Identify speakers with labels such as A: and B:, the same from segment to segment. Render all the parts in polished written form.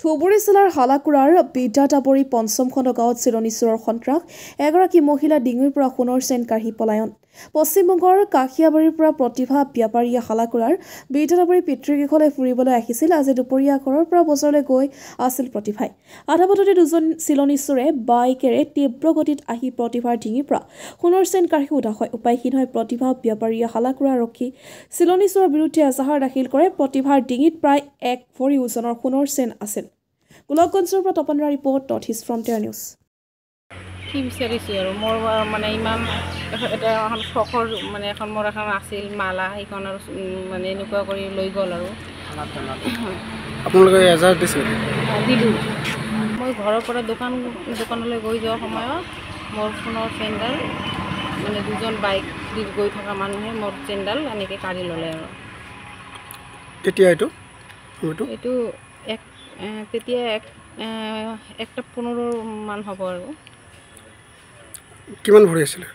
A: ধুবুৰী জিলাৰ হালাকুৰাৰ বিদ্যাতাবৰী পঞ্চম খণ্ড গাঁৱত চিলনী চোৰৰ সন্ত্ৰাস এগৰাকী মহিলা ডিঙিৰ পৰা সোণৰ চেইন কাঢ়ি পলায়ন পশ্চিমবংগৰ কাশিয়াবাৰীৰ পৰা প্ৰতিভা ব্যাপাৰীয়ে হালাকুৰাৰ বিদ্যাতাবৰী পিতৃগৃহলৈ ফুৰিবলৈ আহিছিল আজি দুপৰীয়া ঘৰৰ পৰা বজাৰলৈ গৈ আছিল প্ৰতিভাই আধাপথতে দুজন চিলনী চোৰে বাইকেৰে তীব্ৰ গতিত আহি প্ৰতিভাৰ ডিঙিৰ পৰা সোণৰ চেইন কাঢ়ি উঠা হয় উপায়হীন হৈ প্ৰতিভা ব্যাপাৰীয়ে হালাকুৰা ৰখি চিলনী চোৰৰ বিৰুদ্ধে এজাহাৰ দাখিল কৰে প্ৰতিভাৰ ডিঙিত প্ৰায় 1 ভৰি ওজনৰ সোণৰ চেইন আছিল গোলকগঞ্জৰ পৰা Tapan report north east frontier news
B: কি বিচাৰিছোঁ আৰু মোৰ মানে ইমান এটা এখন শখৰ মানে এখন মোৰ এখন আছিল মালা সেইখন আৰু মানে এনেকুৱা কৰি লৈ গ'ল আৰু
C: আপোনালোকে এজাহাৰ দিছিল
B: দিলোঁ মই ঘৰৰ পৰা দোকানলৈ গৈ যোৱাৰ সময়ত মোৰ ফোনৰ চেইনডাল মানে দুজন বাইক দি গৈ থকা মানুহে মোৰ চেইনডাল এনেকৈ কাঢ়ি ল'লে আৰু
C: কেতিয়া এইটো
B: তেতিয়া 1:15 মান হ'ব আৰু
C: কিমান ভৰি আছিলে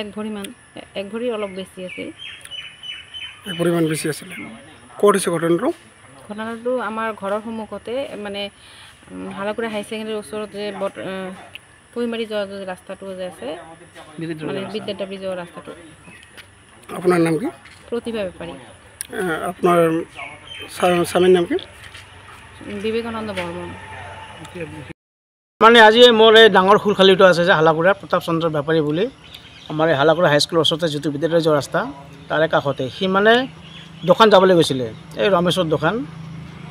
B: 1 ভৰিমান 1 ভৰি অলপ বেছি আছিল
C: 1 ভৰিমান বেছি আছিলে ক'ত হৈছে ঘটনাটো
B: আমাৰ ঘৰৰ সন্মুখতে মানে হালাকুৰা হাই ছেকেণ্ডেৰীৰ ওচৰত যে পৈমাৰী যোৱা যে ৰাস্তাটো যে আছে মানে বিদ্যাতাবৰী যোৱা ৰাস্তাটো
C: আপোনাৰ নাম কি
B: প্ৰতিভা বেপাৰী
C: আপোনাৰ স্বামীৰ নাম কি
B: বিবেকানন্দ বৰ্মন
D: মানে আজি মোৰ এই ডাঙৰ খুলখালিটো আছে যে হালাকুৰাৰ প্ৰতাপ চন্দ্ৰ বেপাৰী বুলি আমাৰ এই হালাকুৰা হাইস্কুলৰ ওচৰতে যিটো বিদ্যালয় যোৱা ৰাস্তা তাৰে কাষতে সি মানে দোকান যাবলৈ গৈছিলে এই ৰমেশৰ দোকান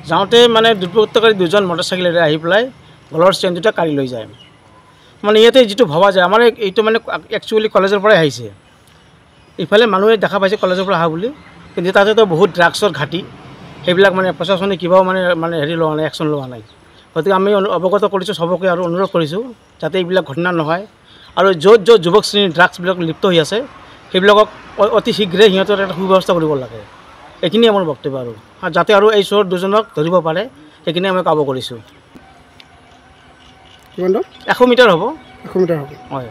D: যাওঁতে মানে দুৰ্বৃত্তকাৰী দুজন মটৰচাইকেলেৰে আহি পেলাই গলৰ চেইন দুটা কাঢ়ি লৈ যায় মানে ইয়াতে যিটো ভবা যায় আমাৰ এইটো মানে একচুৱেলি কলেজৰ পৰাই আহিছে ইফালে মানুহে দেখা পাইছে কলেজৰ পৰা অহা বুলি কিন্তু তাতেতো বহুত ড্ৰাগছৰ ঘাটি সেইবিলাক মানে প্ৰশাসনে কিবাও মানে হেৰি লোৱা নাই একশ্যন লোৱা নাই গতিকে আমি অৱগত কৰিছোঁ সবকে আৰু অনুৰোধ কৰিছোঁ যাতে এইবিলাক ঘটনা নহয় আৰু য'ত যুৱক শ্ৰেণীৰ ড্ৰাগছবিলাক লিপ্ত হৈ আছে সেইবিলাকক অতি শীঘ্ৰে সিহঁতৰ এটা সুব্যৱস্থা কৰিব লাগে এইখিনি আমাৰ বক্তব্য আৰু যাতে আৰু এই চোৰ দুজনক ধৰিব পাৰে সেইখিনি আমি কাব কৰিছোঁ 100 মিটাৰ হ'ব হয়